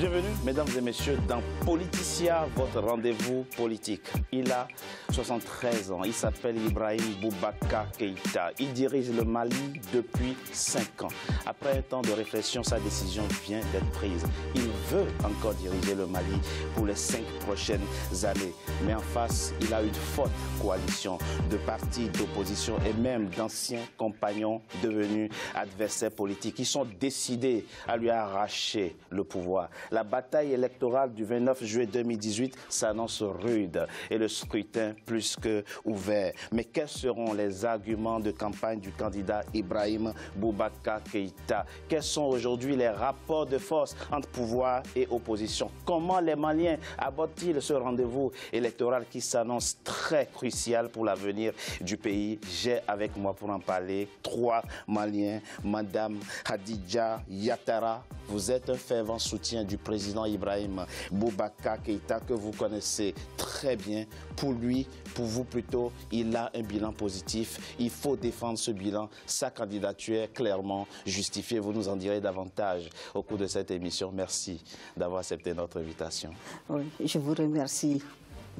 Bienvenue, mesdames et messieurs, dans Politicia, votre rendez-vous politique. Il a 73 ans, il s'appelle Ibrahim Boubacar Keïta. Il dirige le Mali depuis 5 ans. Après un temps de réflexion, sa décision vient d'être prise. Il veut encore diriger le Mali pour les 5 prochaines années. Mais en face, il a une forte coalition de partis d'opposition et même d'anciens compagnons devenus adversaires politiques. Ils sont décidés à lui arracher le pouvoir. La bataille électorale du 29 juillet 2018 s'annonce rude et le scrutin plus que ouvert. Mais quels seront les arguments de campagne du candidat Ibrahim Boubacar Keïta? Quels sont aujourd'hui les rapports de force entre pouvoir et opposition? Comment les Maliens abordent-ils ce rendez-vous électoral qui s'annonce très crucial pour l'avenir du pays? J'ai avec moi pour en parler 3 Maliens. Madame Hadidja Yatara, vous êtes un fervent soutien du président Ibrahim Boubacar Keïta que vous connaissez très bien. Pour lui, pour vous plutôt, il a un bilan positif. Il faut défendre ce bilan. Sa candidature est clairement justifiée. Vous nous en direz davantage au cours de cette émission. Merci d'avoir accepté notre invitation. Oui, je vous remercie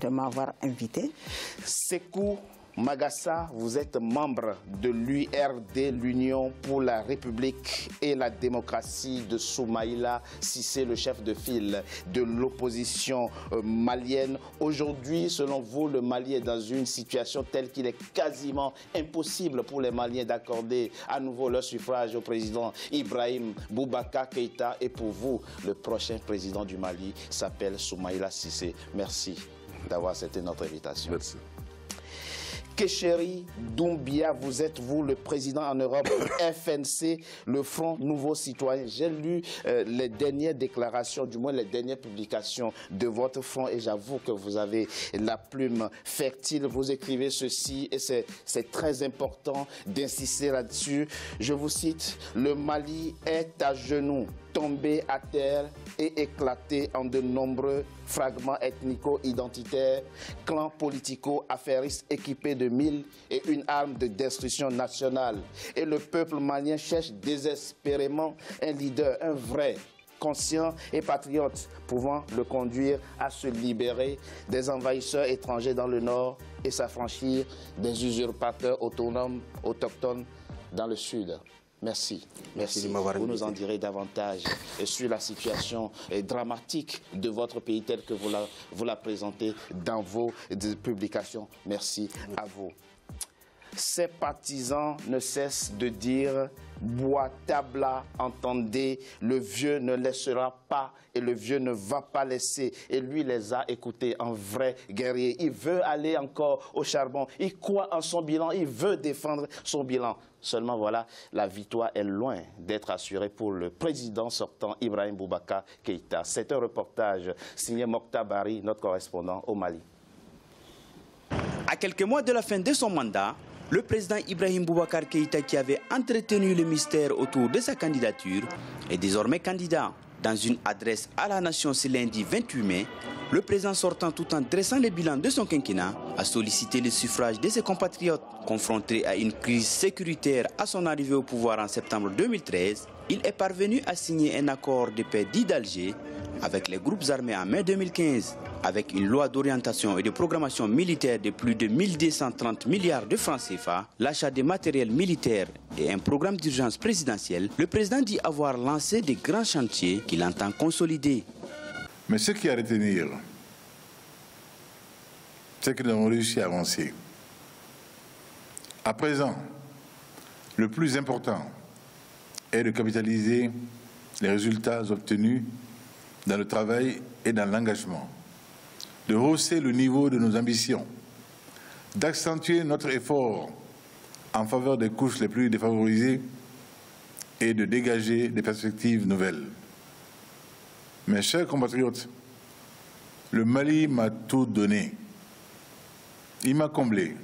de m'avoir invité. Sékou Magassa, vous êtes membre de l'URD, l'Union pour la République et la démocratie de Soumaïla Cissé, le chef de file de l'opposition malienne. Aujourd'hui, selon vous, le Mali est dans une situation telle qu'il est quasiment impossible pour les Maliens d'accorder à nouveau leur suffrage au président Ibrahim Boubacar Keïta. Et pour vous, le prochain président du Mali s'appelle Soumaïla Cissé. Merci d'avoir accepté notre invitation. Merci. Kéchéri Doumbia, vous êtes vous le président en Europe du FNC, le Front Nouveau Citoyen. J'ai lu les dernières déclarations, du moins les dernières publications de votre front et j'avoue que vous avez la plume fertile. Vous écrivez ceci et c'est très important d'insister là-dessus. Je vous cite, le Mali est à genoux, tombé à terre et éclaté en de nombreux fragments ethnico-identitaires, clans politico-affairistes équipés de 1001 armes de destruction nationale. Et le peuple malien cherche désespérément un leader, un vrai, conscient et patriote, pouvant le conduire à se libérer des envahisseurs étrangers dans le nord et s'affranchir des usurpateurs autochtones dans le sud. Merci. Merci. Vous nous en direz davantage sur la situation dramatique de votre pays telle que vous la présentez dans vos publications. Merci à vous. Ses partisans ne cessent de dire « Boitabla, entendez, le vieux ne laissera pas et le vieux ne va pas laisser ». Et lui les a écoutés, en vrai guerrier. Il veut aller encore au charbon. Il croit en son bilan. Il veut défendre son bilan. Seulement voilà, la victoire est loin d'être assurée pour le président sortant Ibrahim Boubacar Keïta. C'est un reportage signé Mokhtar Bari, notre correspondant au Mali. À quelques mois de la fin de son mandat, le président Ibrahim Boubacar Keïta, qui avait entretenu le mystère autour de sa candidature, est désormais candidat. Dans une adresse à la nation ce lundi 28 mai, le président sortant, tout en dressant le bilan de son quinquennat, a sollicité le suffrage de ses compatriotes. Confronté à une crise sécuritaire à son arrivée au pouvoir en septembre 2013, il est parvenu à signer un accord de paix dit d'Alger avec les groupes armés en mai 2015. Avec une loi d'orientation et de programmation militaire de plus de 1230 milliards de francs CFA, l'achat de matériel militaire et un programme d'urgence présidentiel, le président dit avoir lancé des grands chantiers qu'il entend consolider. Mais ce qui est à retenir, c'est que nous avons réussi à avancer. À présent, le plus important est de capitaliser les résultats obtenus dans le travail et dans l'engagement, de hausser le niveau de nos ambitions, d'accentuer notre effort en faveur des couches les plus défavorisées et de dégager des perspectives nouvelles. Mes chers compatriotes, le Mali m'a tout donné. Il m'a comblé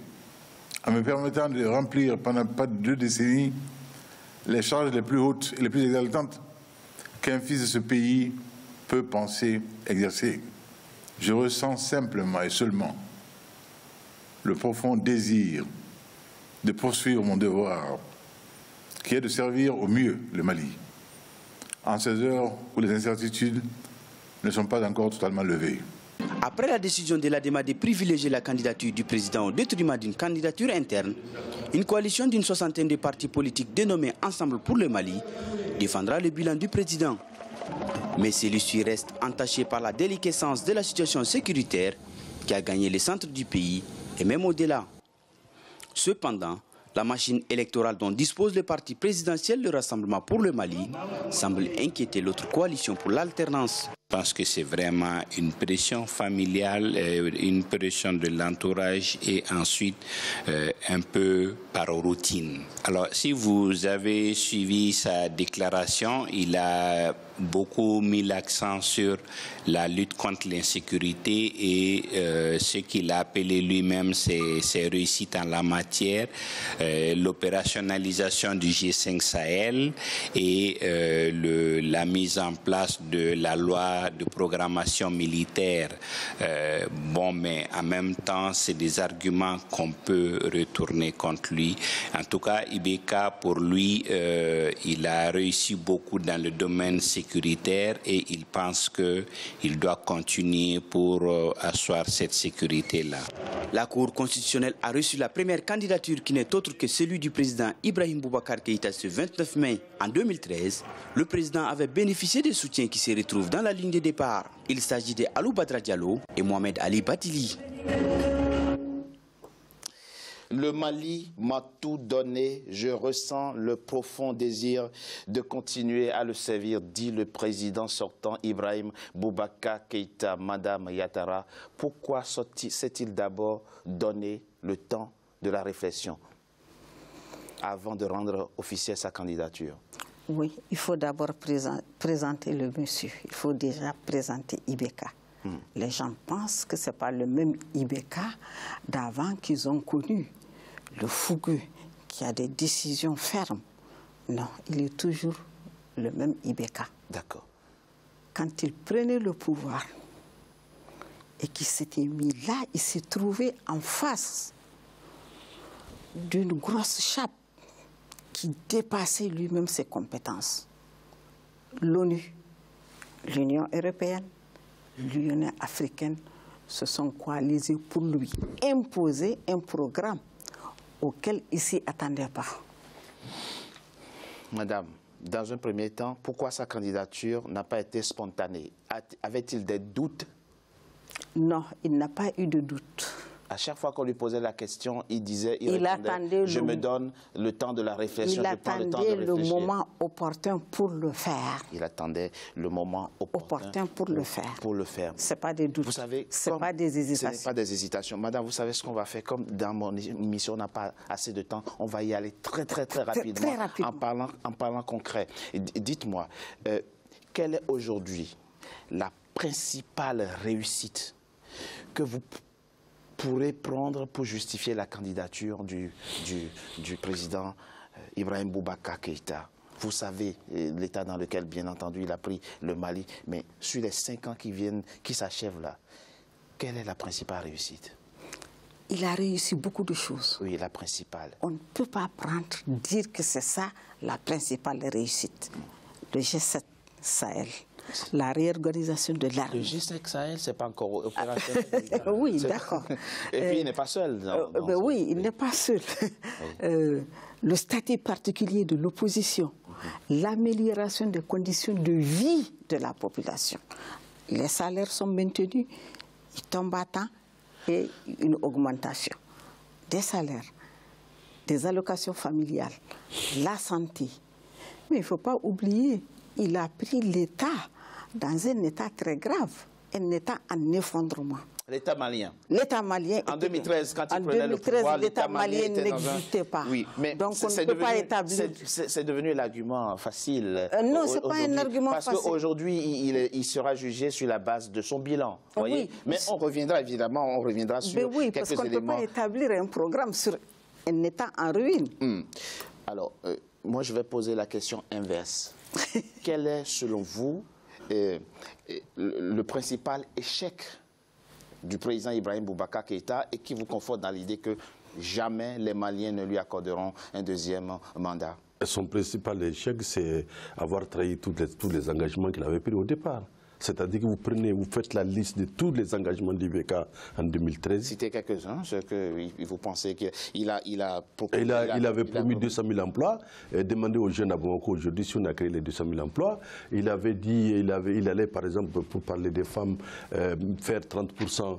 en me permettant de remplir pendant pas de 2 décennies les charges les plus hautes et les plus exaltantes qu'un fils de ce pays peut penser exercer. Je ressens simplement et seulement le profond désir de poursuivre mon devoir, qui est de servir au mieux le Mali, en ces heures où les incertitudes ne sont pas encore totalement levées. Après la décision de l'ADEMA de privilégier la candidature du président au détriment d'une candidature interne, une coalition d'une soixantaine de partis politiques dénommés Ensemble pour le Mali défendra le bilan du président. Mais celui-ci reste entaché par la déliquescence de la situation sécuritaire qui a gagné les centres du pays et même au-delà. Cependant, la machine électorale dont dispose le parti présidentiel le Rassemblement pour le Mali semble inquiéter l'autre coalition pour l'alternance. Je pense que c'est vraiment une pression familiale, une pression de l'entourage et ensuite un peu par routine. Alors, si vous avez suivi sa déclaration, il a beaucoup mis l'accent sur la lutte contre l'insécurité et ce qu'il a appelé lui-même ses réussites en la matière, l'opérationnalisation du G5 Sahel et la mise en place de la loi de programmation militaire. Bon, mais en même temps, c'est des arguments qu'on peut retourner contre lui. En tout cas, Ibeka, pour lui, il a réussi beaucoup dans le domaine sécuritaire et il pense qu'il doit continuer pour asseoir cette sécurité-là. La Cour constitutionnelle a reçu la première candidature qui n'est autre que celui du président Ibrahim Boubacar Keïta ce 29 mai. En 2013, le président avait bénéficié des soutiens qui se retrouvent dans la ligne de départ. Il s'agit de Alou Badra Diallo et Mohamed Ali Batili. Le Mali m'a tout donné, je ressens le profond désir de continuer à le servir, dit le président sortant Ibrahim Boubacar Keïta. Madame Yatara, pourquoi s'est-il d'abord donné le temps de la réflexion avant de rendre officielle sa candidature? Oui, il faut d'abord présenter le monsieur. Il faut déjà présenter Ibeka. Les gens pensent que ce n'est pas le même Ibeka d'avant qu'ils ont connu. Le fougueux qui a des décisions fermes. Non, il est toujours le même Ibeka. D'accord. Quand il prenait le pouvoir et qu'il s'était mis là, il s'est trouvé en face d'une grosse chape qui dépassait lui-même ses compétences. L'ONU, l'Union européenne, l'Union africaine se sont coalisés pour lui imposer un programme auquel il ne s'y attendait pas. Madame, dans un premier temps, pourquoi sa candidature n'a pas été spontanée? Avait-il des doutes? Non, il n'a pas eu de doute. À chaque fois qu'on lui posait la question, il disait, je me donne le temps de la réflexion. Il attendait le moment opportun pour le faire. Il attendait le moment opportun pour le faire. Pour le faire. Ce n'est pas des doutes. Vous savez, ce n'est pas des hésitations. Ce n'est pas des hésitations. Madame, vous savez ce qu'on va faire? Comme dans mon émission, on n'a pas assez de temps, on va y aller très rapidement. Très rapidement. En parlant concret. Dites-moi, quelle est aujourd'hui la principale réussite que vous pourrez prendre pour justifier la candidature du président Ibrahim Boubacar Keïta? Vous savez l'état dans lequel, bien entendu, il a pris le Mali, mais sur les 5 ans qui s'achèvent là, quelle est la principale réussite? Il a réussi beaucoup de choses. Oui, la principale. On ne peut pas dire que c'est ça la principale réussite. Le G7 Sahel. La réorganisation de l'armée. Le G5 Sahel, ce n'est pas encore opérationnel. Oui, d'accord. Et puis, il n'est pas seul. Oui, il n'est pas seul. Le statut particulier de l'opposition, l'amélioration des conditions de vie de la population. Les salaires sont maintenus, ils tombent à temps et une augmentation des salaires, des allocations familiales, la santé. Mais il ne faut pas oublier, il a pris l'État dans un état très grave, un état en effondrement. L'État malien. L'État malien. En 2013, quand il prenait le pouvoir, l'État malien n'existait pas. Oui, mais donc on ne peut pas établir. C'est devenu l'argument facile. Non, ce n'est pas un argument facile. Parce qu'aujourd'hui, il sera jugé sur la base de son bilan. Voyez. Oui. Mais on reviendra évidemment, sur quelques éléments. Oui, parce qu'on ne peut pas établir un programme sur un État en ruine. Alors, moi, je vais poser la question inverse. Quel est, selon vous, le principal échec du président Ibrahim Boubacar Keïta et qui vous conforte dans l'idée que jamais les Maliens ne lui accorderont un deuxième mandat? Son principal échec, c'est avoir trahi tous les engagements qu'il avait pris au départ. C'est-à-dire que vous faites la liste de tous les engagements d'IBK en 2013. Citez quelques-uns, ce que vous pensez qu'il a il avait promis 200 000 emplois, demandé aux jeunes à Bamako aujourd'hui si on a créé les 200 000 emplois. Il avait dit, il allait par exemple, pour parler des femmes, faire 30%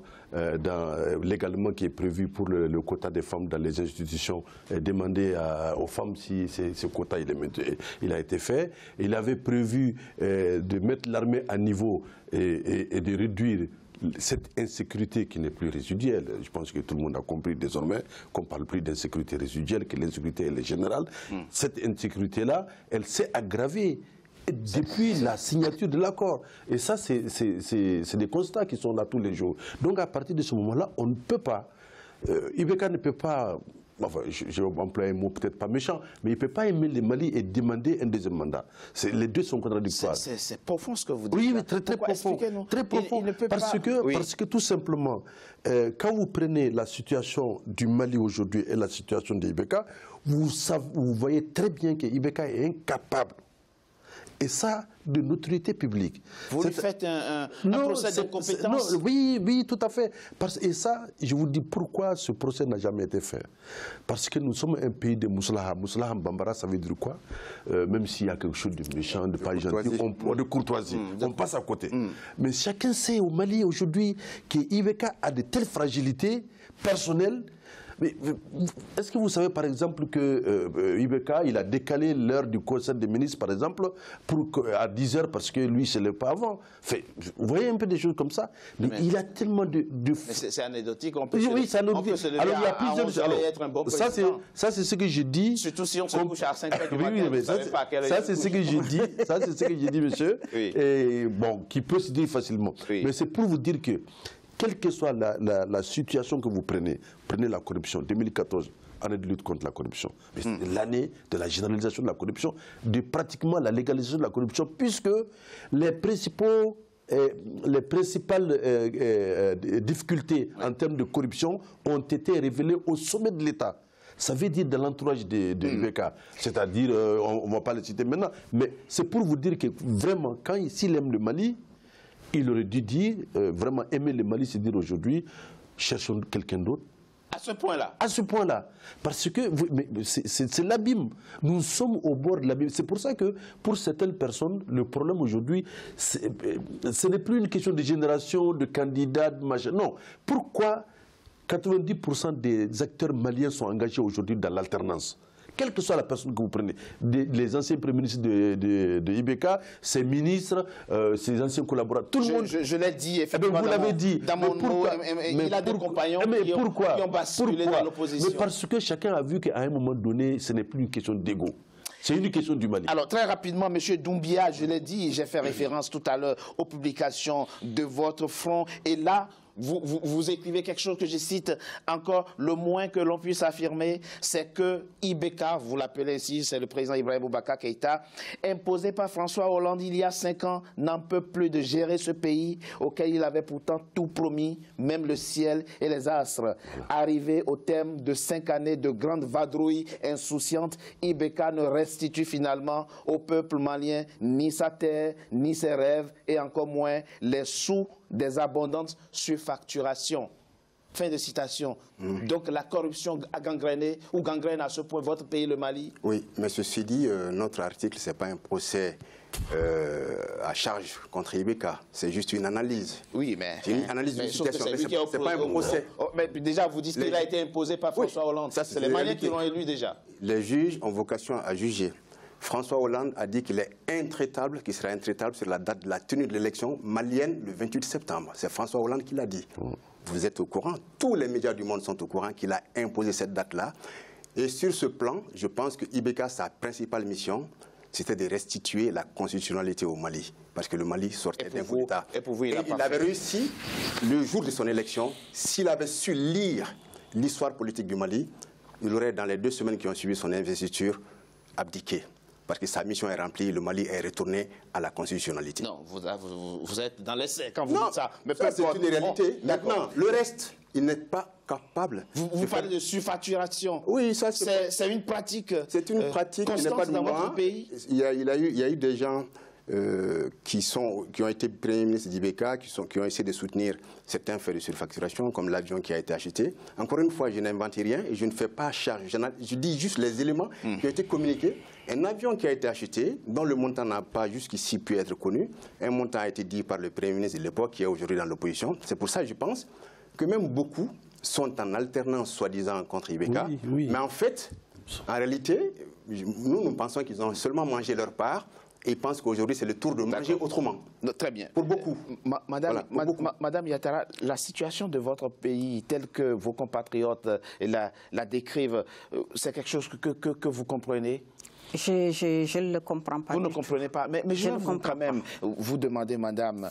légalement qui est prévu pour le quota des femmes dans les institutions, demander aux femmes si ce quota il a été fait. Il avait prévu de mettre l'armée à niveau et de réduire cette insécurité qui n'est plus résiduelle. Je pense que tout le monde a compris désormais qu'on ne parle plus d'insécurité résiduelle, que l'insécurité elle est générale. Cette insécurité-là, elle s'est aggravée depuis la signature de l'accord. Et ça, c'est des constats qui sont là tous les jours. Donc à partir de ce moment-là, on ne peut pas, IBK ne peut pas, enfin, je vais employer un mot peut-être pas méchant, mais il ne peut pas aimer le Mali et demander un deuxième mandat. Les deux sont contradictoires. C'est profond ce que vous dites. Oui, mais très profond. Très profond. Parce que tout simplement, quand vous prenez la situation du Mali aujourd'hui et la situation de IBK, vous voyez très bien que IBK est incapable. Et ça, de l'autorité publique. Vous lui faites un procès d'incompétence? Oui, tout à fait. Et ça, je vous dis pourquoi ce procès n'a jamais été fait. Parce que nous sommes un pays de Mousslaha. Mousslaha Bambara, ça veut dire quoi? Même s'il y a quelque chose de méchant, de pas gentil, de courtoisie, on passe à côté. Mais chacun sait au Mali aujourd'hui que IBK a de telles fragilités personnelles. Mais est-ce que vous savez par exemple que IBK il a décalé l'heure du conseil des ministres par exemple à 10 h parce que lui se lève pas avant. Vous voyez un peu des choses comme ça. Mais il a tellement de... C'est anecdotique. On peut c'est anecdotique. Alors il y a plusieurs choses. Être un bon président. Ça c'est ce que je dis. Surtout si on se couche à 5 h du matin. Oui, ça c'est ce que je dis. Ça c'est ce que je dis, monsieur. Et bon, qui peut se dire facilement. Mais c'est pour vous dire que quelle que soit la situation que vous prenez la corruption, 2014, année de lutte contre la corruption, l'année de la généralisation de la corruption, de pratiquement la légalisation de la corruption, puisque les principales difficultés en termes de corruption ont été révélées au sommet de l'État. Ça veut dire dans l'entourage de IBK. C'est-à-dire, on ne va pas le citer maintenant, mais c'est pour vous dire que vraiment, s'il aime le Mali, il aurait dû dire, vraiment aimer le Mali, c'est dire aujourd'hui, cherchons quelqu'un d'autre. À ce point-là? À ce point-là. Parce que c'est l'abîme. Nous sommes au bord de l'abîme. C'est pour ça que pour certaines personnes, le problème aujourd'hui, ce n'est plus une question de génération, de candidats, de machin. Non. Pourquoi 90% des acteurs maliens sont engagés aujourd'hui dans l'alternance? Quelle que soit la personne que vous prenez, les anciens premiers ministres de IBK, ses ministres, ses anciens collaborateurs, tout le monde. Je l'ai dit, effectivement. Vous l'avez dit. Dans mon mot, il a des compagnons qui ont basculé dans l'opposition. Mais parce que chacun a vu qu'à un moment donné, ce n'est plus une question d'ego. C'est une question du Mali. Alors, très rapidement, M. Doumbia, je l'ai dit, j'ai fait référence tout à l'heure aux publications de votre front. Et là, vous écrivez quelque chose que je cite encore, le moins que l'on puisse affirmer, c'est que IBK, vous l'appelez ici, c'est le président Ibrahim Boubacar Keïta, imposé par François Hollande il y a 5 ans, n'en peut plus de gérer ce pays auquel il avait pourtant tout promis, même le ciel et les astres. Arrivé au terme de 5 années de grande vadrouille insouciante, IBK ne restitue finalement au peuple malien ni sa terre, ni ses rêves, et encore moins les sous des abondantes surfacturations. Fin de citation. Donc la corruption a gangréné ou gangrène à ce point votre pays, le Mali? Oui, mais ceci dit, notre article, ce n'est pas un procès à charge contre IBK, c'est juste une analyse. Oui, mais... C'est une analyse d'une situation, c'est pas un procès. Mais déjà, vous dites qu'il a été imposé par François Hollande. C'est les Maliens qui l'ont élu déjà. Les juges ont vocation à juger. François Hollande a dit qu'il est intraitable, qu'il sera intraitable sur la date de la tenue de l'élection malienne le 28 septembre. C'est François Hollande qui l'a dit. Vous êtes au courant, tous les médias du monde sont au courant qu'il a imposé cette date-là. Et sur ce plan, je pense que IBK, sa principale mission, c'était de restituer la constitutionnalité au Mali. Parce que le Mali sortait d'un coup d'État. Et il avait réussi, le jour de son élection, s'il avait su lire l'histoire politique du Mali, il aurait, dans les 2 semaines qui ont suivi son investiture, abdiqué. Parce que sa mission est remplie, le Mali est retourné à la constitutionnalité. Non, vous êtes dans l'essai quand vous dites ça. Mais ça, c'est une réalité. Maintenant, le reste, il n'est pas capable. Vous parlez de surfacturation. Oui, ça c'est une pratique. C'est une pratique qui n'est pas de dans moi. votre pays. Il y a eu des gens qui ont été premiers ministres d'Ibeka, qui ont essayé de soutenir certains faits de surfacturation, comme l'avion qui a été acheté. Encore une fois, je n'invente rien et je ne fais pas charge. Je dis juste les éléments qui ont été communiqués. Un avion qui a été acheté, dont le montant n'a pas jusqu'ici pu être connu. Un montant a été dit par le Premier ministre de l'époque, qui est aujourd'hui dans l'opposition. C'est pour ça que je pense que même beaucoup sont en alternance, soi-disant, contre Ibeka. Oui. Mais en fait, en réalité, nous pensons qu'ils ont seulement mangé leur part. Et ils pensent qu'aujourd'hui, c'est le tour de manger autrement. Très bien. Pour beaucoup. Madame Yattara, la situation de votre pays, telle que vos compatriotes la décrivent, c'est quelque chose que vous comprenez? Je ne le comprends pas. Vous ne comprenez pas. Mais je vais quand même vous demander, madame,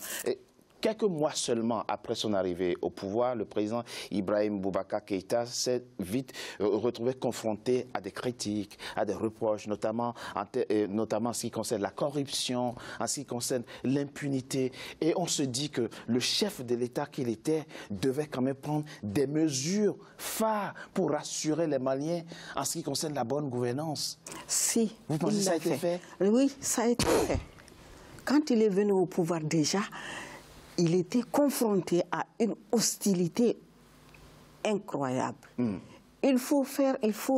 quelques mois seulement après son arrivée au pouvoir, le président Ibrahim Boubacar Keïta s'est vite retrouvé confronté à des critiques, à des reproches, notamment en ce qui concerne la corruption, en ce qui concerne l'impunité. Et on se dit que le chef de l'État qu'il était devait quand même prendre des mesures phares pour rassurer les Maliens en ce qui concerne la bonne gouvernance. Si. Vous pensez que ça a été fait? Oui, ça a été fait. Quand il est venu au pouvoir déjà, il était confronté à une hostilité incroyable. Il faut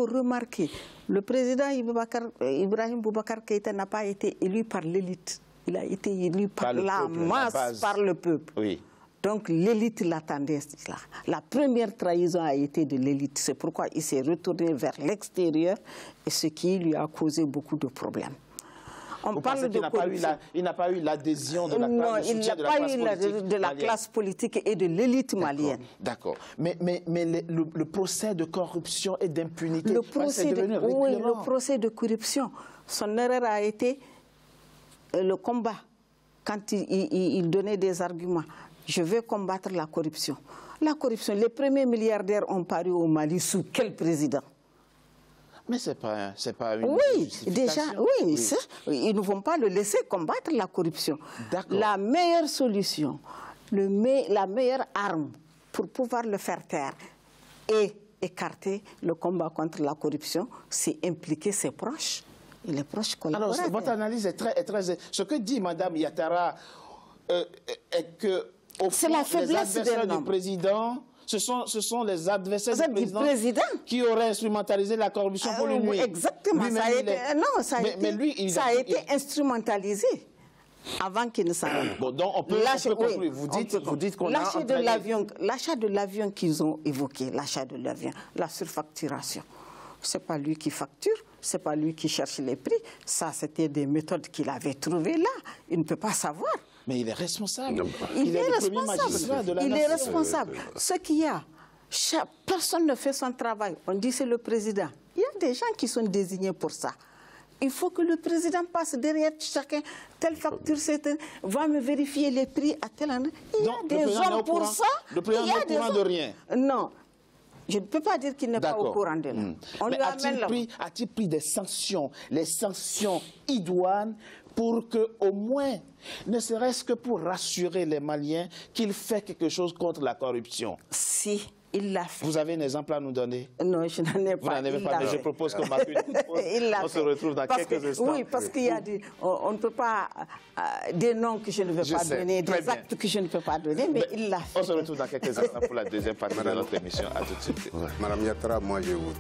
remarquer, le président Ibrahim Boubacar Keïta n'a pas été élu par l'élite. Il a été élu par la masse, par le peuple. Oui. Donc l'élite l'attendait. La première trahison a été de l'élite. C'est pourquoi il s'est retourné vers l'extérieur, et ce qui lui a causé beaucoup de problèmes. On parle de corruption. Il n'a pas eu l'adhésion de la classe politique. Non, il n'a pas eu de la classe politique et de l'élite malienne. D'accord. Mais le procès de corruption et d'impunité, c'est devenu récurrent. Oui, le procès de corruption, son erreur a été le combat. Quand il donnait des arguments, je vais combattre la corruption. La corruption, les premiers milliardaires ont paru au Mali sous quel président? Mais ce n'est pas une justification. Déjà, oui. Ils ne vont pas le laisser combattre la corruption. La meilleure solution, la meilleure arme pour pouvoir le faire taire et écarter le combat contre la corruption, c'est impliquer ses proches et les proches collaborateurs. Alors, votre analyse est très... Ce que dit Mme Yattara est que, au fond, les adversaires du président... Ce sont les adversaires du président qui auraient instrumentalisé la corruption pour lui. Exactement. Ça a été instrumentalisé avant qu'il ne s'arrête. Bon, donc on peut conclure. Vous dites qu'on a l'achat de l'avion qu'ils ont évoqué, l'achat de l'avion, la surfacturation. Ce n'est pas lui qui facture, ce n'est pas lui qui cherche les prix. Ça, c'était des méthodes qu'il avait trouvées là. Il ne peut pas savoir. Mais il est responsable. Il est le premier magistrat de la nation. Il est responsable. Ce qu'il y a, personne ne fait son travail. On dit c'est le président. Il y a des gens qui sont désignés pour ça. Il faut que le président passe derrière chacun. Telle facture, va me vérifier les prix à tel endroit. Il y a des hommes pour ça. Le président n'est au courant de rien. Non. Je ne peux pas dire qu'il n'est pas au courant de là. Mais a-t-il pris des sanctions, les sanctions idoines, pour que, au moins, ne serait-ce que pour rassurer les Maliens qu'il fait quelque chose contre la corruption? Si, il l'a fait. Vous avez un exemple à nous donner? Non, je n'en ai pas. Vous n'en avez pas, mais je propose qu'on marque une petite pause. On se retrouve dans quelques instants. Oui, parce qu'il y a on ne peut pas des noms que je ne veux pas donner, des actes que je ne peux pas donner, mais il l'a fait. On se retrouve dans quelques instants pour la deuxième partie de notre émission. À tout de suite. Madame Yattara, moi je vous